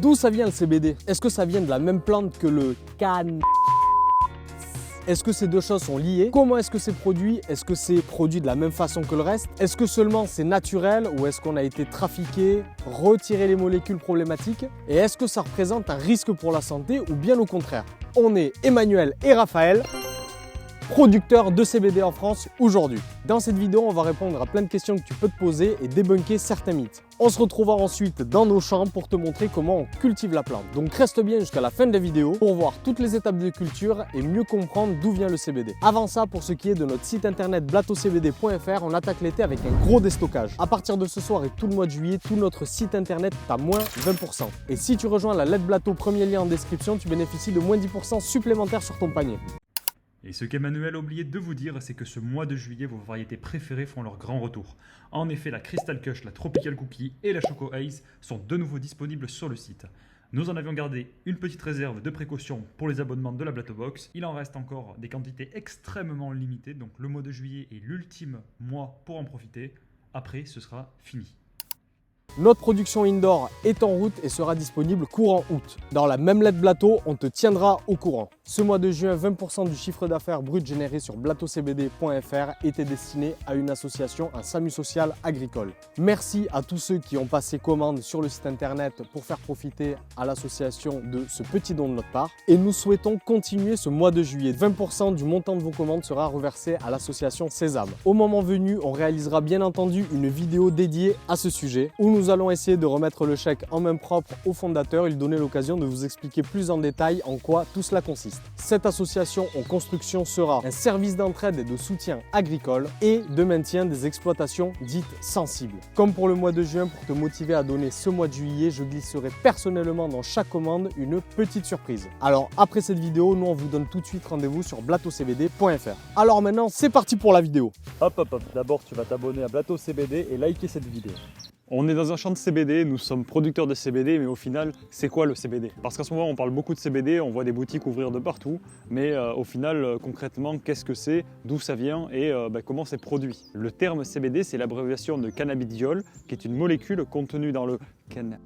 D'où ça vient le CBD? Est-ce que ça vient de la même plante que le cannabis? Est-ce que ces deux choses sont liées? Comment est-ce que c'est produit? Est-ce que c'est produit de la même façon que le reste? Est-ce que seulement c'est naturel ou est-ce qu'on a été trafiqué, retirer les molécules problématiques? Et est-ce que ça représente un risque pour la santé ou bien au contraire? On est Emmanuel et Raphaël, producteurs de CBD en France aujourd'hui. Dans cette vidéo, on va répondre à plein de questions que tu peux te poser et débunker certains mythes. On se retrouvera ensuite dans nos champs pour te montrer comment on cultive la plante. Donc reste bien jusqu'à la fin de la vidéo pour voir toutes les étapes de culture et mieux comprendre d'où vient le CBD. Avant ça, pour ce qui est de notre site internet blatocbd.fr, on attaque l'été avec un gros déstockage. À partir de ce soir et tout le mois de juillet, tout notre site internet est à moins 20%. Et si tu rejoins la lettre Blato, premier lien en description, tu bénéficies de moins 10% supplémentaires sur ton panier. Et ce qu'Emmanuel a oublié de vous dire, c'est que ce mois de juillet, vos variétés préférées font leur grand retour. En effet, la Crystal Kush, la Tropical Cookie et la Choco Haze sont de nouveau disponibles sur le site. Nous en avions gardé une petite réserve de précaution pour les abonnements de la Blato Box. Il en reste encore des quantités extrêmement limitées, donc le mois de juillet est l'ultime mois pour en profiter. Après, ce sera fini. Notre production indoor est en route et sera disponible courant août. Dans la même lettre Blato, on te tiendra au courant. Ce mois de juin, 20% du chiffre d'affaires brut généré sur blatocbd.fr était destiné à une association, un SAMU social agricole. Merci à tous ceux qui ont passé commande sur le site internet pour faire profiter à l'association de ce petit don de notre part. Et nous souhaitons continuer ce mois de juillet. 20% du montant de vos commandes sera reversé à l'association Sésame. Au moment venu, on réalisera bien entendu une vidéo dédiée à ce sujet où nous allons essayer de remettre le chèque en main propre au fondateur et lui donner l'occasion de vous expliquer plus en détail en quoi tout cela consiste. Cette association en construction sera un service d'entraide et de soutien agricole et de maintien des exploitations dites sensibles. Comme pour le mois de juin, pour te motiver à donner ce mois de juillet, je glisserai personnellement dans chaque commande une petite surprise. Alors après cette vidéo, nous on vous donne tout de suite rendez-vous sur blatocbd.fr. Alors maintenant, c'est parti pour la vidéo. Hop, d'abord tu vas t'abonner à Blato CBD et liker cette vidéo. On est dans un champ de CBD, nous sommes producteurs de CBD, mais au final, c'est quoi le CBD? Parce qu'en ce moment, on parle beaucoup de CBD, on voit des boutiques ouvrir de partout, mais au final, concrètement, qu'est-ce que c'est, d'où ça vient et comment c'est produit? Le terme CBD, c'est l'abréviation de cannabidiol, qui est une molécule contenue dans le cannabis.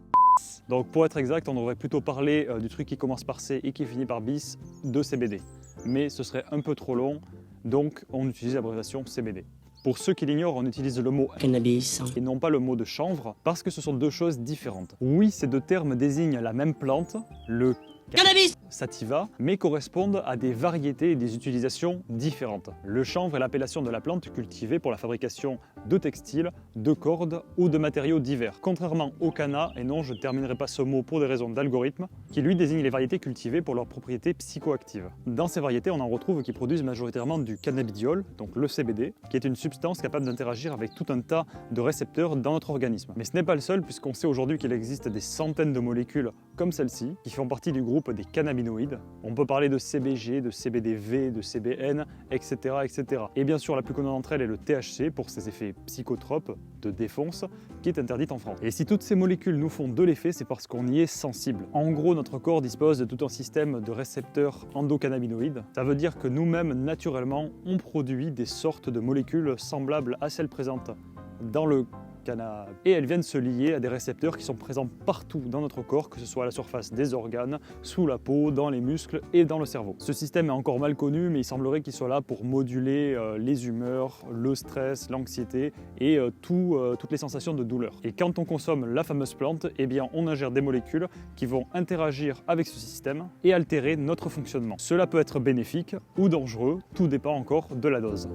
Donc pour être exact, on devrait plutôt parler du truc qui commence par C et qui finit par bis, de CBD. Mais ce serait un peu trop long, donc on utilise l'abréviation CBD. Pour ceux qui l'ignorent, on utilise le mot cannabis et non pas le mot de chanvre parce que ce sont deux choses différentes. Oui, ces deux termes désignent la même plante, le cannabis sativa, mais correspondent à des variétés et des utilisations différentes. Le chanvre est l'appellation de la plante cultivée pour la fabrication de textiles, de cordes ou de matériaux divers. Contrairement au canna, et non, je ne terminerai pas ce mot pour des raisons d'algorithme, qui lui désigne les variétés cultivées pour leurs propriétés psychoactives. Dans ces variétés, on en retrouve qui produisent majoritairement du cannabidiol, donc le CBD, qui est une substance capable d'interagir avec tout un tas de récepteurs dans notre organisme. Mais ce n'est pas le seul, puisqu'on sait aujourd'hui qu'il existe des centaines de molécules comme celle-ci, qui font partie du groupe des cannabinoïdes. On peut parler de CBG, de CBDV, de CBN, etc., etc. Et bien sûr, la plus connue d'entre elles est le THC pour ses effets psychotropes de défonce, qui est interdite en France. Et si toutes ces molécules nous font de l'effet, c'est parce qu'on y est sensible. En gros, notre corps dispose de tout un système de récepteurs endocannabinoïdes. Ça veut dire que nous-mêmes, naturellement, on produit des sortes de molécules semblables à celles présentes dans le cannabis. Et elles viennent se lier à des récepteurs qui sont présents partout dans notre corps, que ce soit à la surface des organes, sous la peau, dans les muscles et dans le cerveau. Ce système est encore mal connu, mais il semblerait qu'il soit là pour moduler les humeurs, le stress, l'anxiété et toutes les sensations de douleur. Et quand on consomme la fameuse plante, eh bien on ingère des molécules qui vont interagir avec ce système et altérer notre fonctionnement. Cela peut être bénéfique ou dangereux, tout dépend encore de la dose.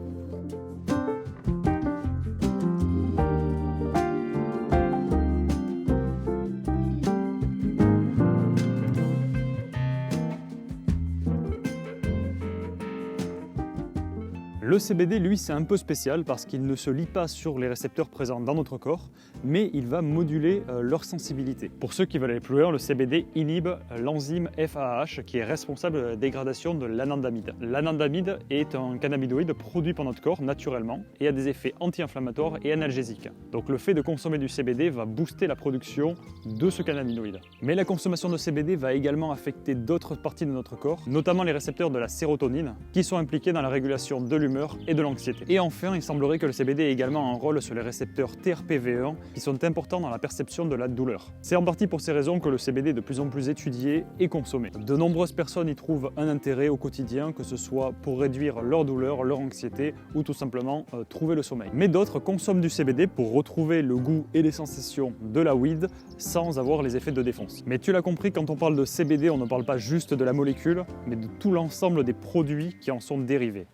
Le CBD, lui, c'est un peu spécial parce qu'il ne se lie pas sur les récepteurs présents dans notre corps, mais il va moduler leur sensibilité. Pour ceux qui veulent aller plus loin, le CBD inhibe l'enzyme FAH qui est responsable de la dégradation de l'anandamide. L'anandamide est un cannabinoïde produit par notre corps naturellement et a des effets anti-inflammatoires et analgésiques. Donc le fait de consommer du CBD va booster la production de ce cannabinoïde. Mais la consommation de CBD va également affecter d'autres parties de notre corps, notamment les récepteurs de la sérotonine, qui sont impliqués dans la régulation de l'humeur d'humeur et de l'anxiété. Et enfin, il semblerait que le CBD ait également un rôle sur les récepteurs TRPV1 qui sont importants dans la perception de la douleur. C'est en partie pour ces raisons que le CBD est de plus en plus étudié et consommé. De nombreuses personnes y trouvent un intérêt au quotidien, que ce soit pour réduire leur douleur, leur anxiété ou tout simplement trouver le sommeil. Mais d'autres consomment du CBD pour retrouver le goût et les sensations de la weed sans avoir les effets de défonce. Mais tu l'as compris, quand on parle de CBD, on ne parle pas juste de la molécule, mais de tout l'ensemble des produits qui en sont dérivés.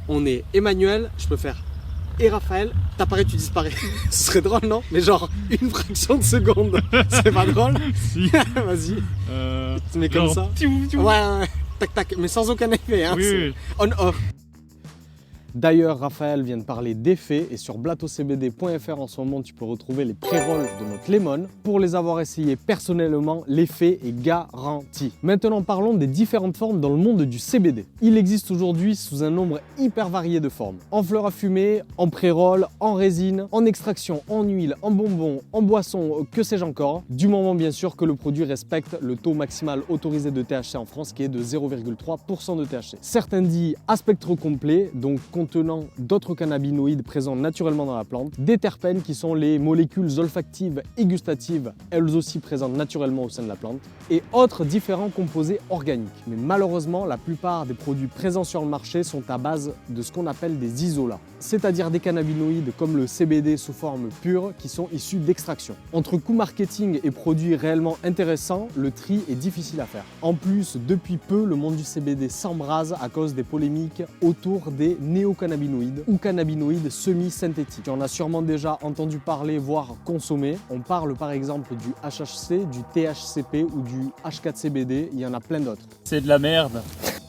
On est Emmanuel, je peux faire et Raphaël, t'apparais, tu disparais. Ce serait drôle, non? Mais genre une fraction de seconde. C'est pas drôle? Si. Vas-y. Tu mets comme ça. Ouais, tac tac, mais sans aucun effet. Hein. Oui. On-off. D'ailleurs, Raphaël vient de parler d'effets et sur blatocbd.fr en ce moment, tu peux retrouver les pré-rolls de notre Lemon. Pour les avoir essayés personnellement, l'effet est garanti. Maintenant, parlons des différentes formes dans le monde du CBD. Il existe aujourd'hui sous un nombre hyper varié de formes. En fleurs à fumer, en pré-roll, en résine, en extraction, en huile, en bonbons, en boisson, que sais-je encore. Du moment bien sûr que le produit respecte le taux maximal autorisé de THC en France qui est de 0,3% de THC. Certains disent à spectre complet, donc contenant d'autres cannabinoïdes présents naturellement dans la plante, des terpènes qui sont les molécules olfactives et gustatives, elles aussi présentes naturellement au sein de la plante, et autres différents composés organiques. Mais malheureusement, la plupart des produits présents sur le marché sont à base de ce qu'on appelle des isolats, c'est-à-dire des cannabinoïdes comme le CBD sous forme pure qui sont issus d'extraction. Entre coût marketing et produits réellement intéressants, le tri est difficile à faire. En plus, depuis peu, le monde du CBD s'embrase à cause des polémiques autour des néocannabinoïdes ou cannabinoïdes semi-synthétiques. Tu en as sûrement déjà entendu parler, voire consommer. On parle par exemple du HHC, du THCP ou du H4CBD, il y en a plein d'autres. C'est de la merde.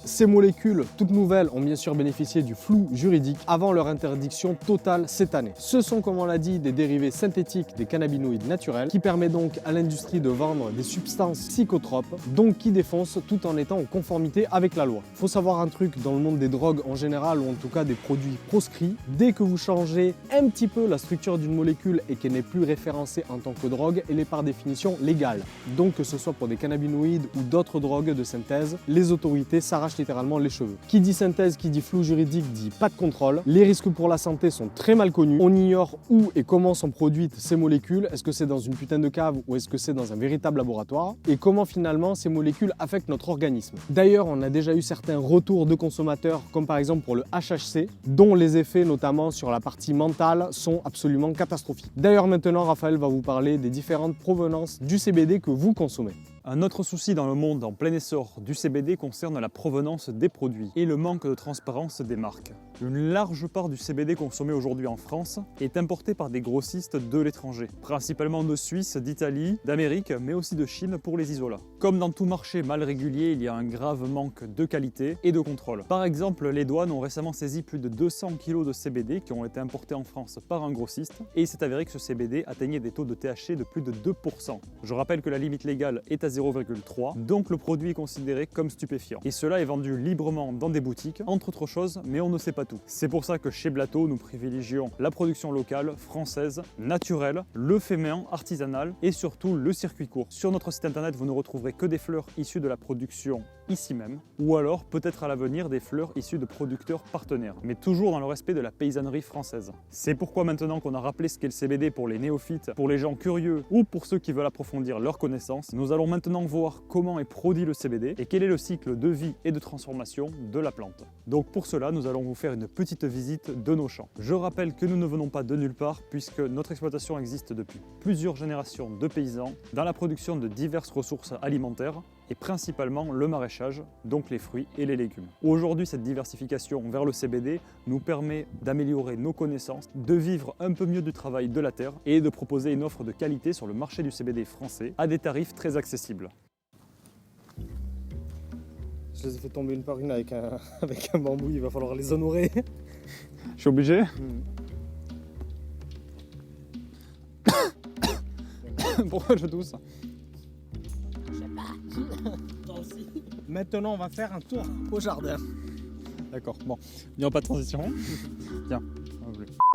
Ces molécules, toutes nouvelles, ont bien sûr bénéficié du flou juridique avant leur interdiction totale cette année. Ce sont, comme on l'a dit, des dérivés synthétiques des cannabinoïdes naturels qui permettent donc à l'industrie de vendre des substances psychotropes, donc qui défoncent tout en étant en conformité avec la loi. Faut savoir un truc dans le monde des drogues en général, ou en tout cas des produits proscrits, dès que vous changez un petit peu la structure d'une molécule et qu'elle n'est plus référencée en tant que drogue, elle est par définition légale. Donc que ce soit pour des cannabinoïdes ou d'autres drogues de synthèse, les autorités s'arrachent littéralement les cheveux. Qui dit synthèse, qui dit flou juridique, dit pas de contrôle. Les risques pour la santé sont très mal connus. On ignore où et comment sont produites ces molécules. Est-ce que c'est dans une putain de cave ou est-ce que c'est dans un véritable laboratoire? Et comment finalement ces molécules affectent notre organisme. D'ailleurs, on a déjà eu certains retours de consommateurs, comme par exemple pour le HHC, dont les effets notamment sur la partie mentale sont absolument catastrophiques. D'ailleurs, maintenant, Raphaël va vous parler des différentes provenances du CBD que vous consommez. Un autre souci dans le monde en plein essor du CBD concerne la provenance des produits et le manque de transparence des marques. Une large part du CBD consommé aujourd'hui en France est importé par des grossistes de l'étranger, principalement de Suisse, d'Italie, d'Amérique, mais aussi de Chine pour les isolats. Comme dans tout marché mal régulier, il y a un grave manque de qualité et de contrôle. Par exemple, les douanes ont récemment saisi plus de 200 kg de CBD qui ont été importés en France par un grossiste et il s'est avéré que ce CBD atteignait des taux de THC de plus de 2%. Je rappelle que la limite légale est à 0,3, donc le produit est considéré comme stupéfiant. Et cela est vendu librement dans des boutiques, entre autres choses, mais on ne sait pas tout. C'est pour ça que chez Blato, nous privilégions la production locale, française, naturelle, le fait main, artisanal et surtout le circuit court. Sur notre site internet, vous ne retrouverez que des fleurs issues de la production ici même, ou alors peut-être à l'avenir des fleurs issues de producteurs partenaires, mais toujours dans le respect de la paysannerie française. C'est pourquoi maintenant qu'on a rappelé ce qu'est le CBD pour les néophytes, pour les gens curieux ou pour ceux qui veulent approfondir leurs connaissances, nous allons maintenant voir comment est produit le CBD et quel est le cycle de vie et de transformation de la plante. Donc pour cela, nous allons vous faire une petite visite de nos champs. Je rappelle que nous ne venons pas de nulle part puisque notre exploitation existe depuis plusieurs générations de paysans dans la production de diverses ressources alimentaires et principalement le maraîchage, donc les fruits et les légumes. Aujourd'hui, cette diversification vers le CBD nous permet d'améliorer nos connaissances, de vivre un peu mieux du travail de la terre et de proposer une offre de qualité sur le marché du CBD français à des tarifs très accessibles. Je les ai fait tomber une par une avec un bambou, il va falloir les honorer. Je suis obligé. Pourquoi je tousse? Maintenant, on va faire un tour au jardin. D'accord, bon, il n'y a pas de transition. Tiens,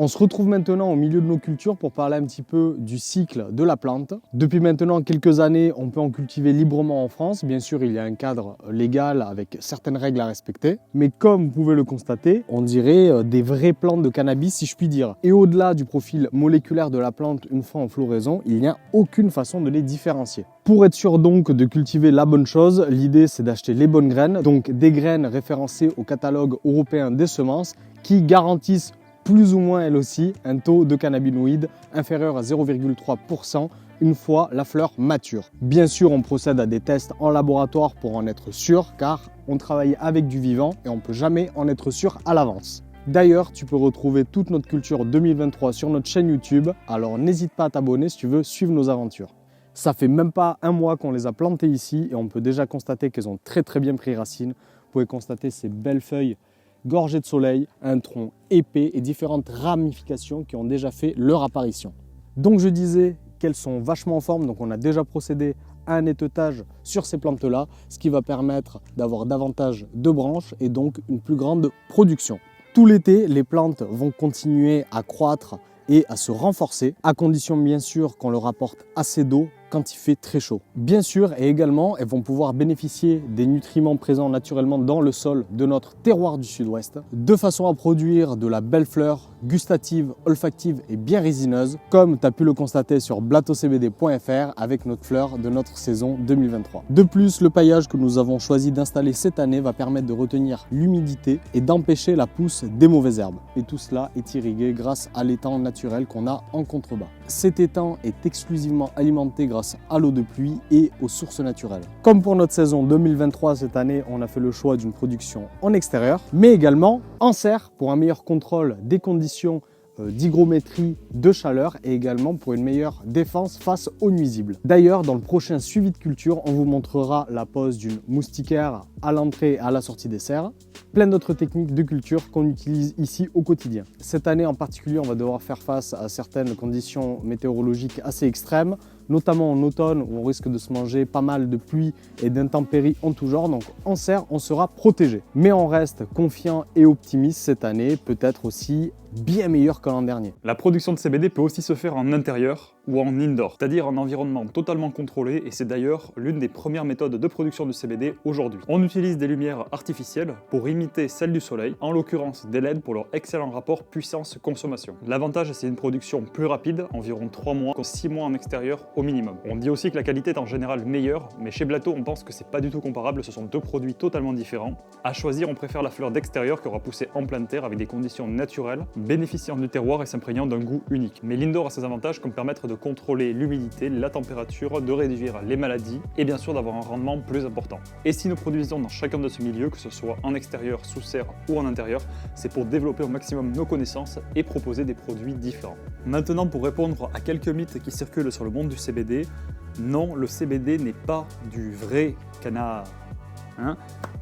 On se retrouve maintenant au milieu de nos cultures pour parler un petit peu du cycle de la plante. Depuis maintenant quelques années, on peut en cultiver librement en France. Bien sûr, il y a un cadre légal avec certaines règles à respecter. Mais comme vous pouvez le constater, on dirait des vraies plantes de cannabis, si je puis dire. Et au-delà du profil moléculaire de la plante une fois en floraison, il n'y a aucune façon de les différencier. Pour être sûr donc de cultiver la bonne chose, l'idée c'est d'acheter les bonnes graines, donc des graines référencées au catalogue européen des semences qui garantissent plus ou moins elles aussi un taux de cannabinoïdes inférieur à 0,3% une fois la fleur mature. Bien sûr, on procède à des tests en laboratoire pour en être sûr car on travaille avec du vivant et on ne peut jamais en être sûr à l'avance. D'ailleurs, tu peux retrouver toute notre culture 2023 sur notre chaîne YouTube, alors n'hésite pas à t'abonner si tu veux suivre nos aventures. Ça fait même pas un mois qu'on les a plantées ici et on peut déjà constater qu'elles ont très bien pris racine. Vous pouvez constater ces belles feuilles gorgées de soleil, un tronc épais et différentes ramifications qui ont déjà fait leur apparition. Donc je disais qu'elles sont vachement en forme, donc on a déjà procédé à un éteutage sur ces plantes-là, ce qui va permettre d'avoir davantage de branches et donc une plus grande production. Tout l'été, les plantes vont continuer à croître et à se renforcer, à condition bien sûr qu'on leur apporte assez d'eau quand il fait très chaud. Bien sûr, et également, elles vont pouvoir bénéficier des nutriments présents naturellement dans le sol de notre terroir du sud-ouest, de façon à produire de la belle fleur gustative, olfactive et bien résineuse, comme tu as pu le constater sur blatocbd.fr avec notre fleur de notre saison 2023. De plus, le paillage que nous avons choisi d'installer cette année va permettre de retenir l'humidité et d'empêcher la pousse des mauvaises herbes. Et tout cela est irrigué grâce à l'étang naturel qu'on a en contrebas. Cet étang est exclusivement alimenté grâce à l'eau de pluie et aux sources naturelles. Comme pour notre saison 2023 cette année, on a fait le choix d'une production en extérieur, mais également en serre pour un meilleur contrôle des conditions d'hygrométrie, de chaleur et également pour une meilleure défense face aux nuisibles. D'ailleurs, dans le prochain suivi de culture, on vous montrera la pose d'une moustiquaire à l'entrée et à la sortie des serres, plein d'autres techniques de culture qu'on utilise ici au quotidien. Cette année en particulier, on va devoir faire face à certaines conditions météorologiques assez extrêmes, notamment en automne où on risque de se manger pas mal de pluie et d'intempéries en tout genre, donc en serre on sera protégé. Mais on reste confiant et optimiste cette année, peut-être aussi bien meilleur que l'an dernier. La production de CBD peut aussi se faire en intérieur ou en indoor, c'est-à-dire en environnement totalement contrôlé, et c'est d'ailleurs l'une des premières méthodes de production de CBD aujourd'hui. On utilise des lumières artificielles pour imiter celles du soleil, en l'occurrence des LED pour leur excellent rapport puissance-consommation. L'avantage, c'est une production plus rapide, environ 3 mois, 6 mois en extérieur au minimum. On dit aussi que la qualité est en général meilleure, mais chez Blato, on pense que c'est pas du tout comparable, ce sont deux produits totalement différents. À choisir, on préfère la fleur d'extérieur qui aura poussé en pleine terre avec des conditions naturelles, bénéficiant du terroir et s'imprégnant d'un goût unique. Mais l'indoor a ses avantages comme permettre de contrôler l'humidité, la température, de réduire les maladies et bien sûr d'avoir un rendement plus important. Et si nous produisons dans chacun de ces milieux, que ce soit en extérieur, sous serre ou en intérieur, c'est pour développer au maximum nos connaissances et proposer des produits différents. Maintenant, pour répondre à quelques mythes qui circulent sur le monde du CBD, non, le CBD n'est pas du vrai cannabis.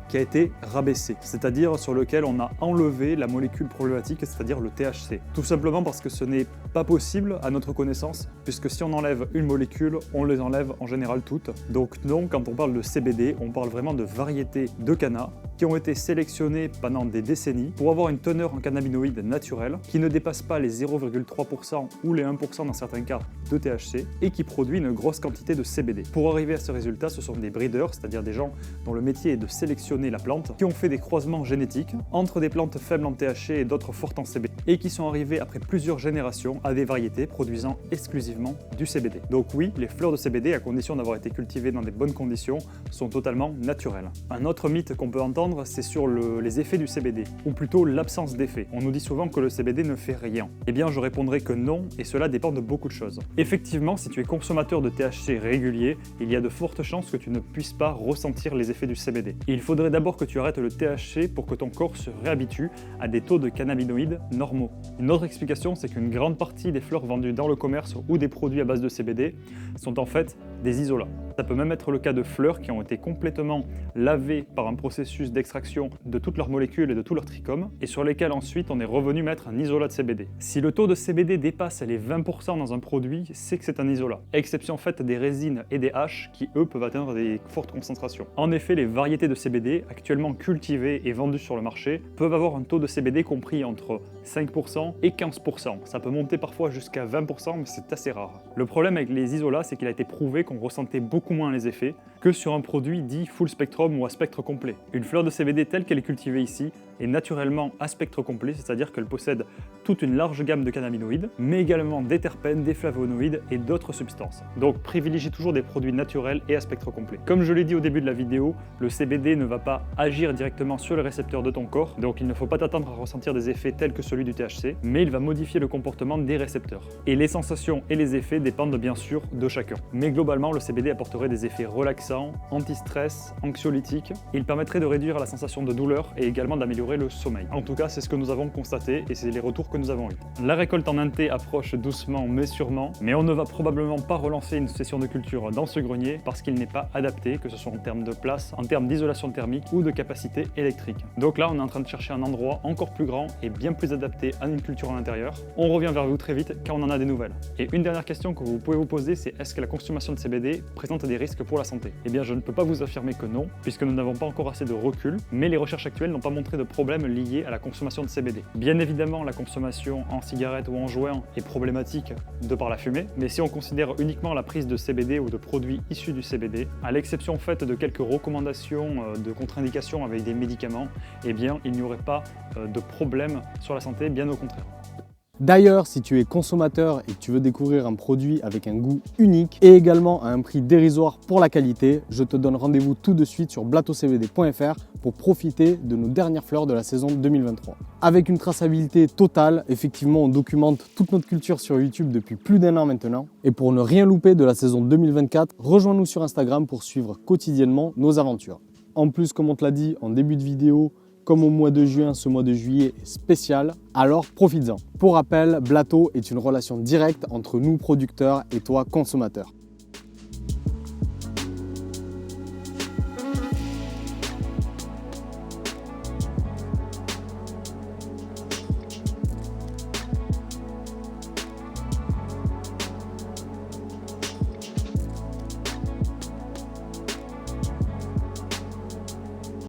Qui a été rabaissé, c'est-à-dire sur lequel on a enlevé la molécule problématique, c'est-à-dire le THC. Tout simplement parce que ce n'est pas possible à notre connaissance, puisque si on enlève une molécule, on les enlève en général toutes. Donc non, quand on parle de CBD, on parle vraiment de variétés de cannabis qui ont été sélectionnées pendant des décennies pour avoir une teneur en cannabinoïdes naturels qui ne dépasse pas les 0,3% ou les 1% dans certains cas de THC et qui produit une grosse quantité de CBD. Pour arriver à ce résultat, ce sont des breeders, c'est-à-dire des gens dont le métier est de sélectionner la plante, qui ont fait des croisements génétiques entre des plantes faibles en THC et d'autres fortes en CBD, et qui sont arrivés après plusieurs générations à des variétés produisant exclusivement du CBD. Donc oui, les fleurs de CBD, à condition d'avoir été cultivées dans des bonnes conditions, sont totalement naturelles. Un autre mythe qu'on peut entendre, c'est sur les effets du CBD, ou plutôt l'absence d'effet. On nous dit souvent que le CBD ne fait rien. Eh bien, je répondrai que non, et cela dépend de beaucoup de choses. Effectivement, si tu es consommateur de THC régulier, il y a de fortes chances que tu ne puisses pas ressentir les effets du CBD. Il faudrait d'abord que tu arrêtes le THC pour que ton corps se réhabitue à des taux de cannabinoïdes normaux. Une autre explication, c'est qu'une grande partie des fleurs vendues dans le commerce ou des produits à base de CBD sont en fait des isolats. Ça peut même être le cas de fleurs qui ont été complètement lavées par un processus d'extraction de toutes leurs molécules et de tout leur trichome, et sur lesquelles ensuite on est revenu mettre un isolat de CBD. Si le taux de CBD dépasse les 20% dans un produit, c'est que c'est un isolat. Exception faite des résines et des haches qui, eux, peuvent atteindre des fortes concentrations. En effet, les variétés de CBD actuellement cultivées et vendues sur le marché peuvent avoir un taux de CBD compris entre 5% et 15%. Ça peut monter parfois jusqu'à 20%, mais c'est assez rare. Le problème avec les isolats, c'est qu'il a été prouvé qu'on ressentait beaucoup moins les effets que sur un produit dit full spectrum ou à spectre complet. Une fleur de CBD telle qu'elle est cultivée ici est naturellement à spectre complet, c'est-à-dire qu'elle possède toute une large gamme de cannabinoïdes, mais également des terpènes, des flavonoïdes et d'autres substances. Donc privilégie toujours des produits naturels et à spectre complet. Comme je l'ai dit au début de la vidéo, le CBD ne va pas agir directement sur les récepteurs de ton corps, donc il ne faut pas t'attendre à ressentir des effets tels que celui du THC, mais il va modifier le comportement des récepteurs. Et les sensations et les effets dépendent bien sûr de chacun. Mais globalement, le CBD apporterait des effets relaxants, anti-stress, anxiolytiques. Il permettrait de réduire la sensation de douleur et également d'améliorer le sommeil. En tout cas, c'est ce que nous avons constaté et c'est les retours que nous avons eus. La récolte en inté approche doucement mais sûrement, mais on ne va probablement pas relancer une session de culture dans ce grenier parce qu'il n'est pas adapté, que ce soit en termes de place, en termes d'isolation thermique ou de capacité électrique. Donc là, on est en train de chercher un endroit encore plus grand et bien plus adapté à une culture en intérieur. On revient vers vous très vite quand on en a des nouvelles. Et une dernière question que vous pouvez vous poser, c'est est-ce que la consommation de CBD présente des risques pour la santé? Eh bien, je ne peux pas vous affirmer que non, puisque nous n'avons pas encore assez de recul, mais les recherches actuelles n'ont pas montré de problème lié à la consommation de CBD. Bien évidemment, la consommation en cigarette ou en joint est problématique de par la fumée, mais si on considère uniquement la prise de CBD ou de produits issus du CBD, à l'exception faite de quelques recommandations de contre-indication avec des médicaments, eh bien, il n'y aurait pas de problème sur la santé, bien au contraire. D'ailleurs, si tu es consommateur et que tu veux découvrir un produit avec un goût unique et également à un prix dérisoire pour la qualité, je te donne rendez-vous tout de suite sur blatocbd.fr pour profiter de nos dernières fleurs de la saison 2023. Avec une traçabilité totale, effectivement on documente toute notre culture sur YouTube depuis plus d'1 an maintenant. Et pour ne rien louper de la saison 2024, rejoins-nous sur Instagram pour suivre quotidiennement nos aventures. En plus, comme on te l'a dit en début de vidéo, comme au mois de juin, ce mois de juillet est spécial, alors profites-en. Pour rappel, Blato est une relation directe entre nous producteurs et toi consommateur.